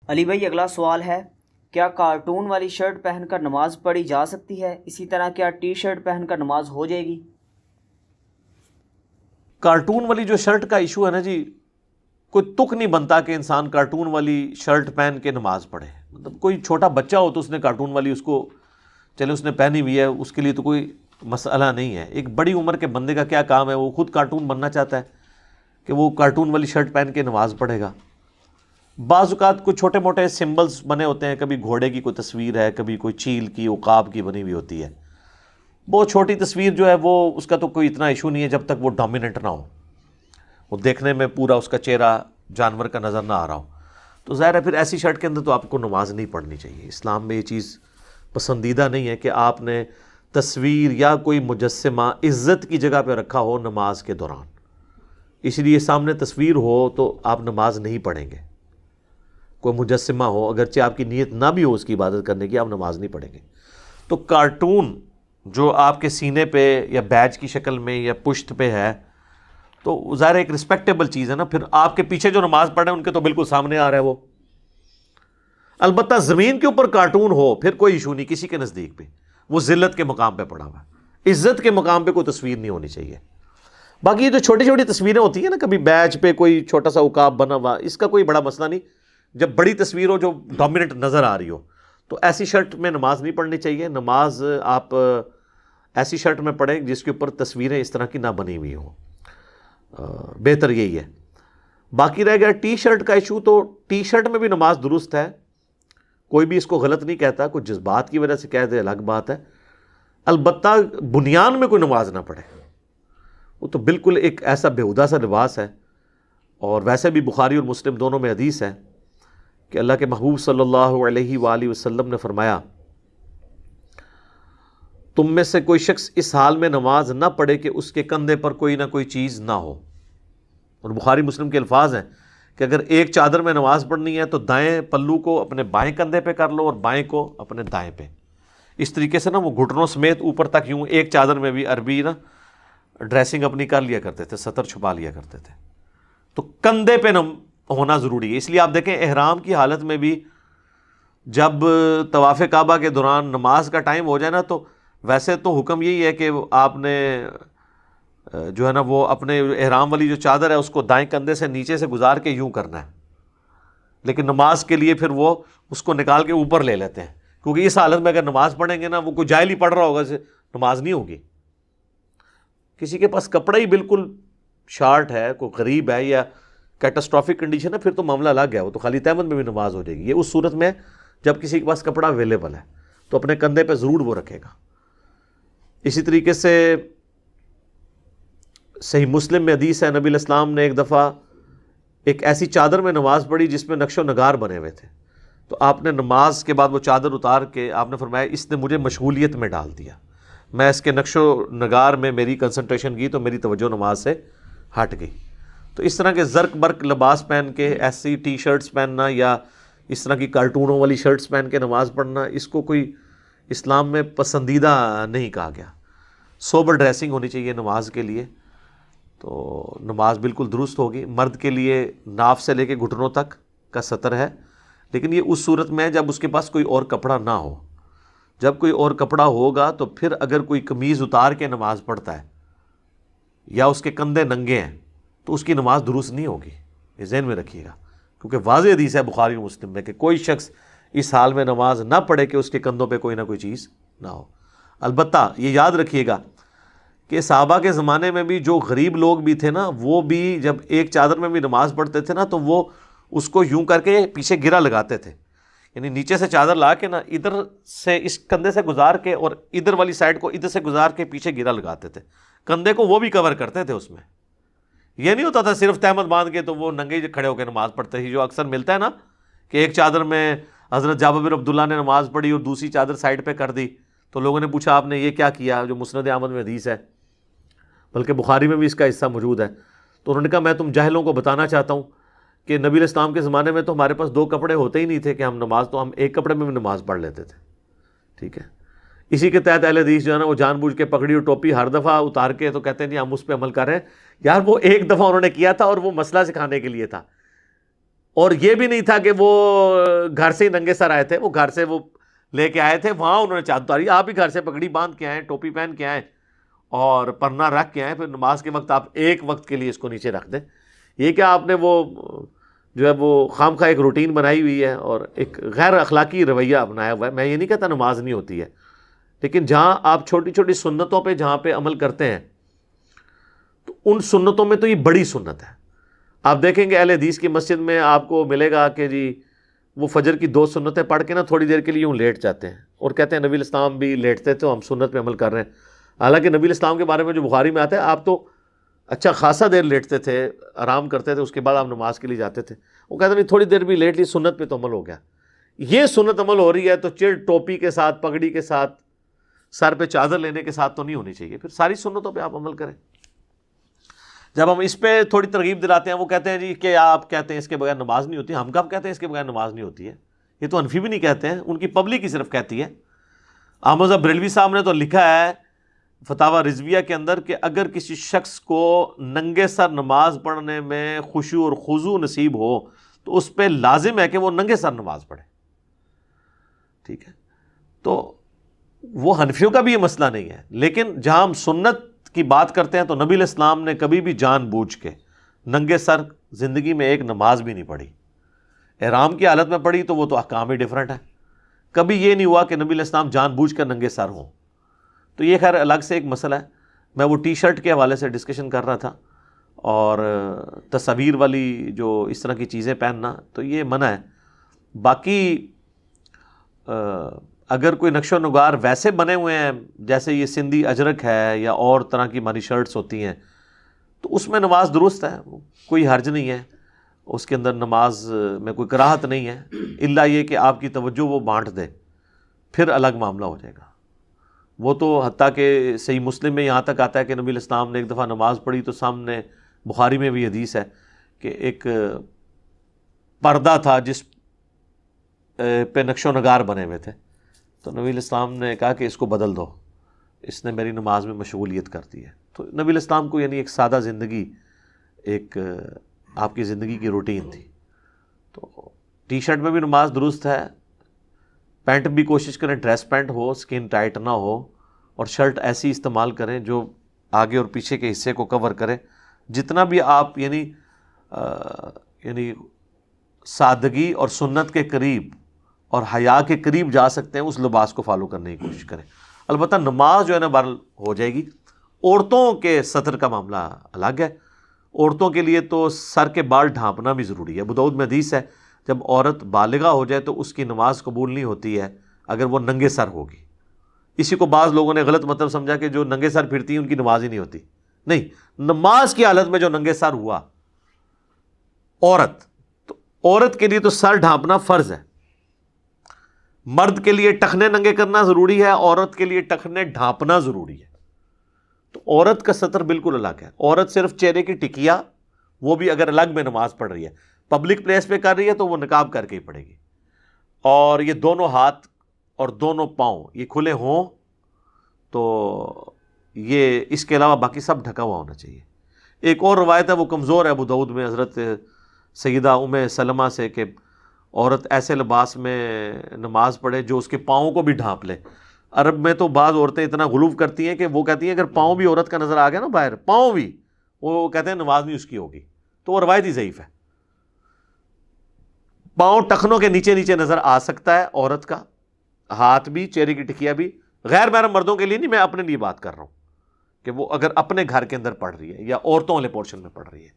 علی بھائی اگلا سوال ہے، کیا کارٹون والی شرٹ پہن کر نماز پڑھی جا سکتی ہے؟ اسی طرح کیا ٹی شرٹ پہن کر نماز ہو جائے گی؟ کارٹون والی جو شرٹ کا ایشو ہے نا جی، کوئی تک نہیں بنتا کہ انسان کارٹون والی شرٹ پہن کے نماز پڑھے. مطلب کوئی چھوٹا بچہ ہو تو اس نے کارٹون والی اس کو چلے اس نے پہنی ہوئی ہے، اس کے لیے تو کوئی مسئلہ نہیں ہے. ایک بڑی عمر کے بندے کا کیا کام ہے، وہ خود کارٹون بننا چاہتا ہے کہ وہ کارٹون والی شرٹ پہن کے نماز پڑھے گا. بعض اوقات کوئی چھوٹے موٹے سمبلز بنے ہوتے ہیں، کبھی گھوڑے کی کوئی تصویر ہے، کبھی کوئی چیل کی عقاب کی بنی ہوئی ہوتی ہے. بہت چھوٹی تصویر جو ہے وہ اس کا تو کوئی اتنا ایشو نہیں ہے جب تک وہ ڈومیننٹ نہ ہو، وہ دیکھنے میں پورا اس کا چہرہ جانور کا نظر نہ آ رہا ہو. تو ظاہر ہے پھر ایسی شرٹ کے اندر تو آپ کو نماز نہیں پڑھنی چاہیے. اسلام میں یہ چیز پسندیدہ نہیں ہے کہ آپ نے تصویر یا کوئی مجسمہ عزت کی جگہ پہ رکھا ہو نماز کے دوران. اس لیے سامنے تصویر ہو تو آپ نماز نہیں پڑھیں گے. کوئی مجسمہ ہو، اگرچہ آپ کی نیت نہ بھی ہو اس کی عبادت کرنے کی، آپ نماز نہیں پڑھیں گے. تو کارٹون جو آپ کے سینے پہ یا بیج کی شکل میں یا پشت پہ ہے تو ظاہر ایک رسپیکٹیبل چیز ہے نا. پھر آپ کے پیچھے جو نماز پڑھ رہے ہیں ان کے تو بالکل سامنے آ رہا ہے وہ. البتہ زمین کے اوپر کارٹون ہو پھر کوئی ایشو نہیں کسی کے نزدیک پہ، وہ ذلت کے مقام پہ پڑا ہوا ہے. عزت کے مقام پہ کوئی تصویر نہیں ہونی چاہیے. باقی یہ جو چھوٹی چھوٹی تصویریں ہوتی ہیں نا، کبھی بیج پہ کوئی چھوٹا سا عقاب بنا ہوا، اس کا کوئی بڑا مسئلہ نہیں. جب بڑی تصویر ہو جو ڈومیننٹ نظر آ رہی ہو تو ایسی شرٹ میں نماز نہیں پڑھنی چاہیے. نماز آپ ایسی شرٹ میں پڑھیں جس کے اوپر تصویریں اس طرح کی نہ بنی ہوئی ہوں، بہتر یہی ہے. باقی رہ گیا ٹی شرٹ کا ایشو، تو ٹی شرٹ میں بھی نماز درست ہے، کوئی بھی اس کو غلط نہیں کہتا. کوئی جذبات کی وجہ سے کہہ دے الگ بات ہے. البتہ بنیان میں کوئی نماز نہ پڑھے، وہ تو بالکل ایک ایسا بیہودہ سا لباس ہے. اور ویسے بھی بخاری اور مسلم دونوں میں حدیث ہے کہ اللہ کے محبوب صلی اللہ علیہ وآلہ وسلم نے فرمایا، تم میں سے کوئی شخص اس حال میں نماز نہ پڑھے کہ اس کے کندھے پر کوئی نہ کوئی چیز نہ ہو. اور بخاری مسلم کے الفاظ ہیں کہ اگر ایک چادر میں نماز پڑھنی ہے تو دائیں پلو کو اپنے بائیں کندھے پہ کر لو اور بائیں کو اپنے دائیں پہ. اس طریقے سے نا وہ گھٹنوں سمیت اوپر تک یوں ایک چادر میں بھی عربی نا ڈریسنگ اپنی کر لیا کرتے تھے، سطر چھپا لیا کرتے تھے. تو کندھے پہ ہونا ضروری ہے. اس لیے آپ دیکھیں احرام کی حالت میں بھی جب طواف کعبہ کے دوران نماز کا ٹائم ہو جائے نا، تو ویسے تو حکم یہی ہے کہ آپ نے جو ہے نا وہ اپنے احرام والی جو چادر ہے اس کو دائیں کندھے سے نیچے سے گزار کے یوں کرنا ہے. لیکن نماز کے لیے پھر وہ اس کو نکال کے اوپر لے لیتے ہیں، کیونکہ اس حالت میں اگر نماز پڑھیں گے نا، وہ کوئی جاہل ہی پڑھ رہا ہوگا، نماز نہیں ہوگی. کسی کے پاس کپڑا ہی بالکل شارٹ ہے، کوئی غریب ہے یا کیٹاسٹرافک کنڈیشن ہے، پھر تو معاملہ الگ ہے، وہ تو خالی تہمت میں بھی نماز ہو جائے گی. یہ اس صورت میں جب کسی کے پاس کپڑا اویلیبل ہے تو اپنے کندھے پہ ضرور وہ رکھے گا. اسی طریقے سے صحیح مسلم میں حدیث ہے، نبی علیہ السلام نے ایک دفعہ ایک ایسی چادر میں نماز پڑھی جس میں نقش و نگار بنے ہوئے تھے. تو آپ نے نماز کے بعد وہ چادر اتار کے آپ نے فرمایا اس نے مجھے مشغولیت میں ڈال دیا، میں اس کے نقش و نگار میں میری کنسنٹریشن کی تو میری توجہ نماز سے ہٹ گئی. تو اس طرح کے زرق برق لباس پہن کے ایسی ٹی شرٹس پہننا یا اس طرح کی کارٹونوں والی شرٹس پہن کے نماز پڑھنا، اس کو کوئی اسلام میں پسندیدہ نہیں کہا گیا. سوبر ڈریسنگ ہونی چاہیے نماز کے لیے، تو نماز بالکل درست ہوگی. مرد کے لیے ناف سے لے کے گھٹنوں تک کا سطر ہے، لیکن یہ اس صورت میں ہے جب اس کے پاس کوئی اور کپڑا نہ ہو. جب کوئی اور کپڑا ہوگا تو پھر اگر کوئی قمیض اتار کے نماز پڑھتا ہے یا اس کے کندھے ننگے ہیں تو اس کی نماز درست نہیں ہوگی. یہ ذہن میں رکھیے گا، کیونکہ واضح حدیث ہے بخاری و مسلم میں کہ کوئی شخص اس حال میں نماز نہ پڑھے کہ اس کے کندھوں پہ کوئی نہ کوئی چیز نہ ہو. البتہ یہ یاد رکھیے گا کہ صحابہ کے زمانے میں بھی جو غریب لوگ بھی تھے نا، وہ بھی جب ایک چادر میں بھی نماز پڑھتے تھے نا تو وہ اس کو یوں کر کے پیچھے گرا لگاتے تھے. یعنی نیچے سے چادر لا کے نا ادھر سے اس کندھے سے گزار کے اور ادھر والی سائڈ کو ادھر سے گزار کے پیچھے گرا لگاتے تھے. کندھے کو وہ بھی کور کرتے تھے. اس میں یہ نہیں ہوتا تھا صرف تہمت باندھ کے تو وہ ننگے کھڑے ہو کے نماز پڑھتے تھے، جو اکثر ملتا ہے نا کہ ایک چادر میں حضرت جابر بن عبداللہ نے نماز پڑھی اور دوسری چادر سائڈ پہ کر دی. تو لوگوں نے پوچھا آپ نے یہ کیا کیا، جو مسند احمد میں حدیث ہے، بلکہ بخاری میں بھی اس کا حصہ موجود ہے. تو انہوں نے کہا میں تم جاہلوں کو بتانا چاہتا ہوں کہ نبی علیہ السلام کے زمانے میں تو ہمارے پاس دو کپڑے ہوتے ہی نہیں تھے کہ ہم نماز، تو ہم ایک کپڑے میں بھی نماز پڑھ لیتے تھے. ٹھیک ہے، اسی کے تحت اہل حدیث جو ہے نا وہ جان بوجھ کے پگڑی اور ٹوپی ہر دفعہ اتار کے تو کہتے ہیں جی ہم اس پہ عمل کر رہے ہیں. یار وہ ایک دفعہ انہوں نے کیا تھا اور وہ مسئلہ سکھانے کے لیے تھا، اور یہ بھی نہیں تھا کہ وہ گھر سے ہی ننگے سر آئے تھے، وہ گھر سے وہ لے کے آئے تھے، وہاں انہوں نے چادر اتاری، آپ ہی گھر سے پگڑی باندھ کے آئیں، ٹوپی پہن کے آئیں اور پرنا رکھ کے آئیں، پھر نماز کے وقت آپ ایک وقت کے لیے اس کو نیچے رکھ دیں. یہ کیا آپ نے وہ جو ہے وہ خام خواہ ایک روٹین بنائی ہوئی ہے اور ایک غیر اخلاقی رویہ اپنایا ہوا ہے. میں یہ نہیں کہتا نماز نہیں ہوتی ہے، لیکن جہاں آپ چھوٹی چھوٹی سنتوں پہ جہاں پہ عمل کرتے ہیں تو ان سنتوں میں تو یہ بڑی سنت ہے. آپ دیکھیں گے اہل حدیث کی مسجد میں آپ کو ملے گا کہ جی وہ فجر کی 2 سنتیں پڑھ کے نا تھوڑی دیر کے لیے یوں لیٹ جاتے ہیں اور کہتے ہیں نبی الاسلام بھی لیٹتے تھے، ہم سنت پہ عمل کر رہے ہیں. حالانکہ نبی الاسلام کے بارے میں جو بخاری میں آتا ہے آپ تو اچھا خاصا دیر لیٹتے تھے، آرام کرتے تھے، اس کے بعد آپ نماز کے لیے جاتے تھے. وہ کہتے ہیں نہیں تھوڑی دیر بھی لیٹ لی، سنت پہ تو عمل ہو گیا. یہ سنت عمل ہو رہی ہے تو چڑ ٹوپی کے ساتھ، پگڑی کے ساتھ، سر پہ چادر لینے کے ساتھ تو نہیں ہونی چاہیے. پھر ساری سنتوں پہ آپ عمل کریں. جب ہم اس پہ تھوڑی ترغیب دلاتے ہیں وہ کہتے ہیں جی کہ آپ کہتے ہیں اس کے بغیر نماز نہیں ہوتی. ہم کب کہتے ہیں اس کے بغیر نماز نہیں ہوتی ہے؟ یہ تو حنفی بھی نہیں کہتے ہیں، ان کی پبلک ہی صرف کہتی ہے. احمد بریلوی صاحب نے تو لکھا ہے فتاوی رضویہ کے اندر کہ اگر کسی شخص کو ننگے سر نماز پڑھنے میں خشوع اور خضوع نصیب ہو تو اس پہ لازم ہے کہ وہ ننگے سر نماز پڑھے. ٹھیک ہے، تو وہ حنفیوں کا بھی یہ مسئلہ نہیں ہے. لیکن جہاں ہم سنت کی بات کرتے ہیں تو نبی علیہ السلام نے کبھی بھی جان بوجھ کے ننگے سر زندگی میں ایک نماز بھی نہیں پڑھی. احرام کی حالت میں پڑھی تو وہ تو احکام ہی ڈیفرنٹ ہے. کبھی یہ نہیں ہوا کہ نبی علیہ السلام جان بوجھ کر ننگے سر ہوں. تو یہ خیر الگ سے ایک مسئلہ ہے. میں وہ ٹی شرٹ کے حوالے سے ڈسکشن کر رہا تھا اور تصاویر والی جو اس طرح کی چیزیں پہننا تو یہ منع ہے. باقی اگر کوئی نقش و نگار ویسے بنے ہوئے ہیں جیسے یہ سندھی اجرک ہے یا اور طرح کی ہماری شرٹس ہوتی ہیں تو اس میں نماز درست ہے، کوئی حرج نہیں ہے، اس کے اندر نماز میں کوئی کراہت نہیں ہے، الا یہ کہ آپ کی توجہ وہ بانٹ دے، پھر الگ معاملہ ہو جائے گا. وہ تو حتیٰ کہ صحیح مسلم میں یہاں تک آتا ہے کہ نبی علیہ السلام نے ایک دفعہ نماز پڑھی تو سامنے، بخاری میں بھی حدیث ہے کہ ایک پردہ تھا جس پہ نقش و نگار بنے ہوئے تھے، تو نبی علیہ السلام نے کہا کہ اس کو بدل دو، اس نے میری نماز میں مشغولیت کر دی ہے. تو نبی علیہ السلام کو یعنی ایک سادہ زندگی، ایک آپ کی زندگی کی روٹین تھی. تو ٹی شرٹ میں بھی نماز درست ہے، پینٹ بھی کوشش کریں ڈریس پینٹ ہو، سکن ٹائٹ نہ ہو، اور شرٹ ایسی استعمال کریں جو آگے اور پیچھے کے حصے کو کور کرے. جتنا بھی آپ یعنی سادگی اور سنت کے قریب اور حیا کے قریب جا سکتے ہیں اس لباس کو فالو کرنے کی کوشش کریں. البتہ نماز جو ہے نا بہرحال ہو جائے گی. عورتوں کے سطر کا معاملہ الگ ہے. عورتوں کے لیے تو سر کے بال ڈھانپنا بھی ضروری ہے. ابو داؤد میں حدیث ہے جب عورت بالغہ ہو جائے تو اس کی نماز قبول نہیں ہوتی ہے اگر وہ ننگے سر ہوگی. اسی کو بعض لوگوں نے غلط مطلب سمجھا کہ جو ننگے سر پھرتی ہیں ان کی نماز ہی نہیں ہوتی. نہیں، نماز کی حالت میں جو ننگے سر ہوا عورت، تو عورت کے لیے تو سر ڈھانپنا فرض ہے. مرد کے لیے ٹخنے ننگے کرنا ضروری ہے، عورت کے لیے ٹخنے ڈھانپنا ضروری ہے. تو عورت کا سطر بالکل الگ ہے. عورت صرف چہرے کی ٹکیا، وہ بھی اگر الگ میں نماز پڑھ رہی ہے، پبلک پلیس پہ کر رہی ہے تو وہ نقاب کر کے ہی پڑھے گی. اور یہ دونوں ہاتھ اور دونوں پاؤں یہ کھلے ہوں تو یہ اس کے علاوہ باقی سب ڈھکا ہوا ہونا چاہیے. ایک اور روایت ہے وہ کمزور ہے ابو داؤد میں حضرت سیدہ ام سلمہ سے کہ عورت ایسے لباس میں نماز پڑھے جو اس کے پاؤں کو بھی ڈھانپ لے. عرب میں تو بعض عورتیں اتنا غلو کرتی ہیں کہ وہ کہتی ہیں اگر پاؤں بھی عورت کا نظر آ گیا نا باہر، پاؤں بھی، وہ کہتے ہیں نماز نہیں اس کی ہوگی. تو وہ روایت ہی ضعیف ہے. پاؤں ٹخنوں کے نیچے نیچے نظر آ سکتا ہے عورت کا، ہاتھ بھی، چہرے کی ٹکیا بھی. غیر محرم مردوں کے لیے نہیں، میں اپنے لیے بات کر رہا ہوں کہ وہ اگر اپنے گھر کے اندر پڑھ رہی ہے یا عورتوں والے پورشن میں پڑھ رہی ہے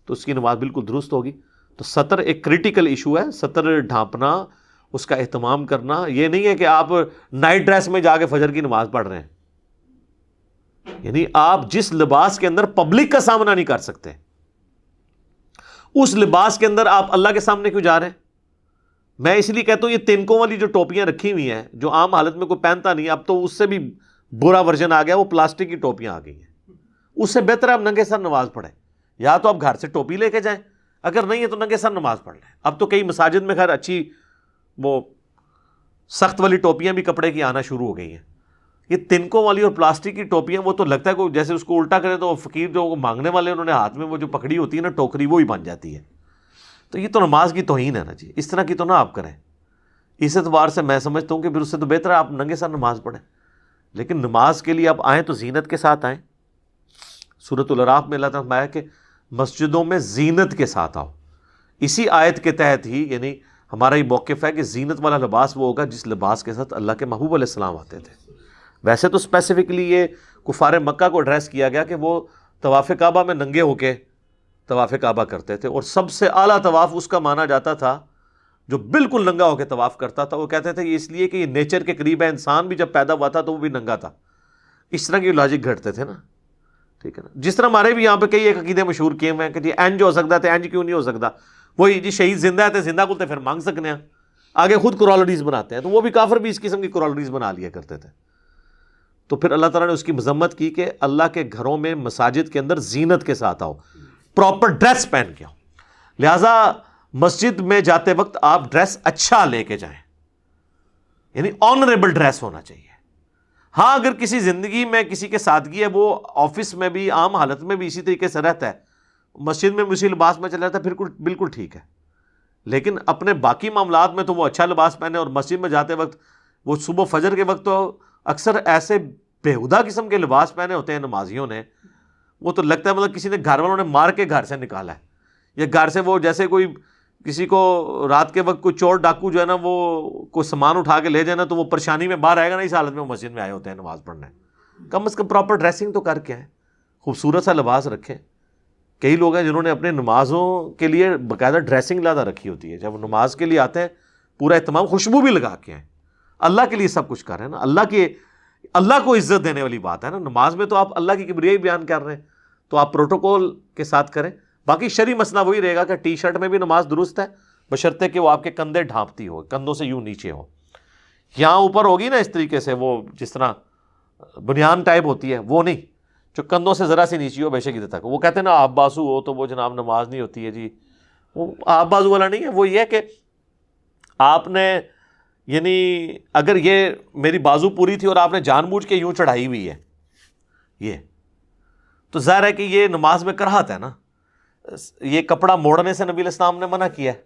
تو اس کی نماز بالکل درست ہوگی. تو سطر ایک کریٹیکل ایشو ہے. سطر ڈھانپنا، اس کا اہتمام کرنا، یہ نہیں ہے کہ آپ نائٹ ڈریس میں جا کے فجر کی نماز پڑھ رہے ہیں. یعنی آپ جس لباس کے اندر پبلک کا سامنا نہیں کر سکتے اس لباس کے اندر آپ اللہ کے سامنے کیوں جا رہے ہیں؟ میں اس لیے کہتا ہوں یہ تنکوں والی جو ٹوپیاں رکھی ہوئی ہیں جو عام حالت میں کوئی پہنتا نہیں، اب تو اس سے بھی برا ورژن آ گیا، وہ پلاسٹک کی ٹوپیاں آ گئی ہیں. اس سے بہتر ہے آپ ننگے سر نماز پڑھیں. یا تو آپ گھر سے ٹوپی لے کے جائیں، اگر نہیں ہے تو ننگے سر نماز پڑھ لیں. اب تو کئی مساجد میں خیر اچھی وہ سخت والی ٹوپیاں بھی کپڑے کی آنا شروع ہو گئی ہیں. یہ تنکوں والی اور پلاسٹک کی ٹوپیاں وہ تو لگتا ہے کوئی جیسے اس کو الٹا کرے تو فقیر جو مانگنے والے انہوں نے ہاتھ میں وہ جو پکڑی ہوتی ہے نا ٹوکری، وہی بن جاتی ہے. تو تو یہ تو نماز کی توہین ہے نا جی، اس طرح کی تو نہ آپ کریں. اس اعتبار سے میں سمجھتا ہوں کہ پھر اس سے تو بہتر ہے آپ ننگے سر نماز پڑھیں. لیکن نماز کے لیے آپ آئیں تو زینت کے ساتھ آئیں. سورۃ الاعراف میں اللہ تعالیٰ نے فرمایا کہ مسجدوں میں زینت کے ساتھ آؤ. اسی آیت کے تحت ہی یعنی ہمارا یہ موقف ہے کہ زینت والا لباس وہ ہوگا جس لباس کے ساتھ اللہ کے محبوب علیہ السلام آتے تھے. ویسے تو اسپیسیفکلی یہ کفار مکہ کو ایڈریس کیا گیا کہ وہ طواف کعبہ میں ننگے ہو کے طواف کعبہ کرتے تھے، اور سب سے اعلیٰ طواف اس کا مانا جاتا تھا جو بالکل ننگا ہو کے طواف کرتا تھا. وہ کہتے تھے یہ اس لیے کہ یہ نیچر کے قریب ہے، انسان بھی جب پیدا ہوا تھا تو وہ بھی ننگا تھا. اس طرح کی لاجک گھڑتے تھے نا، ٹھیک ہے نا. جس طرح ہمارے بھی یہاں پہ کئی ایک عقیدے مشہور کیے ہوئے ہیں کہ جی اینج ہو سکتا ہے، اینج کیوں نہیں ہو سکتا. وہی جی شہید زندہ ہے تو زندہ کو تو پھر مانگ سکنے ہیں، آگے خود کرالٹیز بناتے ہیں. تو وہ بھی کافر بھی اس قسم کی کرالٹیز بنا لیا کرتے تھے. تو پھر اللہ تعالیٰ نے اس کی مذمت کی کہ اللہ کے گھروں میں مساجد کے اندر زینت کے ساتھ آؤ، پراپر ڈریس پہن کے آؤ. لہٰذا مسجد میں جاتے وقت آپ ڈریس اچھا لے کے جائیں، یعنی آنریبل ڈریس ہونا چاہیے. ہاں اگر کسی زندگی میں کسی کے سادگی ہے، وہ آفس میں بھی عام حالت میں بھی اسی طریقے سے رہتا ہے، مسجد میں بھی اسی لباس میں چلا جاتا ہے، پھر بالکل ٹھیک ہے. لیکن اپنے باقی معاملات میں تو وہ اچھا لباس پہنے، اور مسجد میں جاتے وقت وہ صبح فجر کے وقت تو اکثر ایسے بےہودہ قسم کے لباس پہنے ہوتے ہیں نمازیوں نے، وہ تو لگتا ہے مطلب کسی نے گھر والوں نے مار کے گھر سے نکالا ہے، یا گھر سے وہ جیسے کوئی کسی کو رات کے وقت کوئی چور ڈاکو جو ہے نا وہ کوئی سامان اٹھا کے لے جائے نا تو وہ پریشانی میں باہر آئے گا نا، اس حالت میں وہ مسجد میں آئے ہوتے ہیں نماز پڑھنے. کم از کم پراپر ڈریسنگ تو کر کے آئیں، خوبصورت سا لباس رکھیں. کئی لوگ ہیں جنہوں نے اپنے نمازوں کے لیے باقاعدہ ڈریسنگ لادہ رکھی ہوتی ہے، جب وہ نماز کے لیے آتے ہیں پورا اہتمام، خوشبو بھی لگا کے آئیں. اللہ کے لیے سب کچھ کر رہے ہیں نا، اللہ کو عزت دینے والی بات ہے نا. نماز میں تو آپ اللہ کی کبریائی بیان کر رہے ہیں، تو آپ پروٹوکول کے ساتھ کریں. باقی شرعی مسئلہ وہی رہے گا کہ ٹی شرٹ میں بھی نماز درست ہے، بشرطے کہ وہ آپ کے کندھے ڈھانپتی ہو، کندھوں سے یوں نیچے ہو. یہاں اوپر ہوگی نا اس طریقے سے، وہ جس طرح بنیان ٹائپ ہوتی ہے وہ نہیں، جو کندھوں سے ذرا سی نیچی ہو بے شک ادھر تک. وہ کہتے ہیں نا آپ بازو ہو تو وہ جناب نماز نہیں ہوتی ہے جی. وہ آپ بازو والا نہیں ہے، وہ یہ کہ آپ نے یعنی اگر یہ میری بازو پوری تھی اور آپ نے جان بوجھ کے یوں چڑھائی ہوئی ہے یہ، تو ظاہر ہے کہ یہ نماز میں کراہت ہے نا. یہ کپڑا موڑنے سے نبی علیہ السلام نے منع کیا ہے،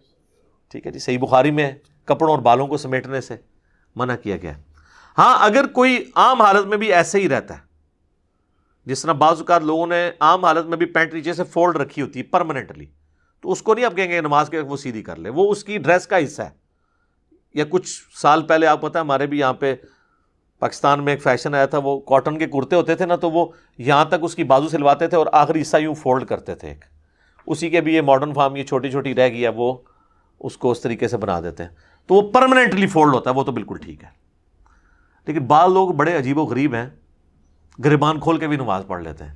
ٹھیک ہے جی. صحیح بخاری میں کپڑوں اور بالوں کو سمیٹنے سے منع کیا گیا ہے. ہاں اگر کوئی عام حالت میں بھی ایسے ہی رہتا ہے، جس طرح بعض اوقات لوگوں نے عام حالت میں بھی پینٹ نیچے سے فولڈ رکھی ہوتی ہے پرماننٹلی، تو اس کو نہیں آپ کہیں گے نماز کے وہ سیدھی کر لے، وہ اس کی ڈریس کا حصہ ہے. یا کچھ سال پہلے آپ پتہ ہے ہمارے بھی یہاں پہ پاکستان میں ایک فیشن آیا تھا، وہ کاٹن کے کرتے ہوتے تھے نا، تو وہ یہاں تک اس کی بازو سلواتے تھے اور آخری حصہ یوں فولڈ کرتے تھے ایک. اسی کے بھی یہ ماڈرن فارم یہ چھوٹی چھوٹی رہ گئی ہے، وہ اس کو اس طریقے سے بنا دیتے ہیں، تو وہ پرماننٹلی فولڈ ہوتا ہے، وہ تو بالکل ٹھیک ہے. لیکن بعض لوگ بڑے عجیب و غریب ہیں، گریبان کھول کے بھی نماز پڑھ لیتے ہیں.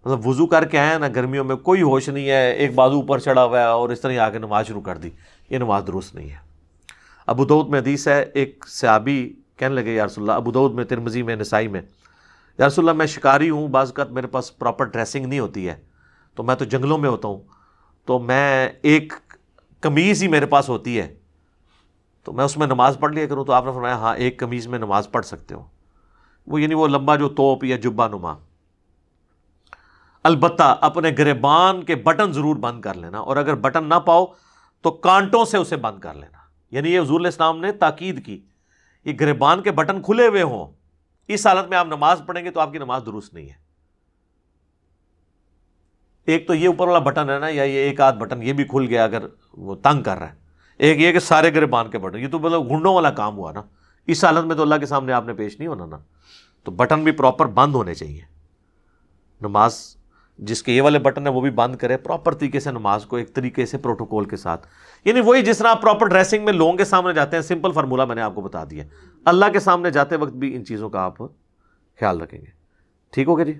مطلب وضو کر کے آئے ہیں نا، گرمیوں میں کوئی ہوش نہیں ہے، ایک بازو اوپر چڑھا ہوا ہے اور اس طرح ہی آ کے نماز شروع کر دی. یہ نماز درست نہیں ہے. ابو داؤد میں حدیث ہے، ایک صحابی کہنے لگے یا رسول اللہ، ابو داؤد میں، ترمذی میں، نسائی میں، یا رسول اللہ میں شکاری ہوں، بعض اوقات میرے پاس پراپر ڈریسنگ نہیں ہوتی ہے، تو میں تو جنگلوں میں ہوتا ہوں، تو میں ایک قمیض ہی میرے پاس ہوتی ہے، تو میں اس میں نماز پڑھ لیا کروں. تو آپ نے فرمایا ہاں ایک قمیض میں نماز پڑھ سکتے ہو. وہ یعنی وہ لمبا جو توپ یا جبہ نما. البتہ اپنے گریبان کے بٹن ضرور بند کر لینا، اور اگر بٹن نہ پاؤ تو کانٹوں سے اسے بند کر لینا. یعنی یہ حضور علیہ السلام نے تاکید کی، یہ گریبان کے بٹن کھلے ہوئے ہوں، اس حالت میں آپ نماز پڑھیں گے تو آپ کی نماز درست نہیں ہے. ایک تو یہ اوپر والا بٹن ہے نا، یا یہ ایک آدھ بٹن یہ بھی کھل گیا اگر وہ تنگ کر رہا ہے. ایک یہ کہ سارے گریبان کے بٹن، یہ تو مطلب گھنڈوں والا کام ہوا نا. اس حالت میں تو اللہ کے سامنے آپ نے پیش نہیں ہونا نا. تو بٹن بھی پراپر بند ہونے چاہیے. نماز جس کے یہ والے بٹن ہے وہ بھی بند کرے پراپر طریقے سے نماز کو، ایک طریقے سے پروٹوکول کے ساتھ. یعنی وہی جس طرح آپ پراپر ڈریسنگ میں لوگوں کے سامنے جاتے ہیں، سمپل فارمولہ میں نے آپ کو بتا دیا. اللہ کے سامنے جاتے وقت بھی ان چیزوں کا آپ خیال رکھیں گے. ٹھیک ہوگا جی.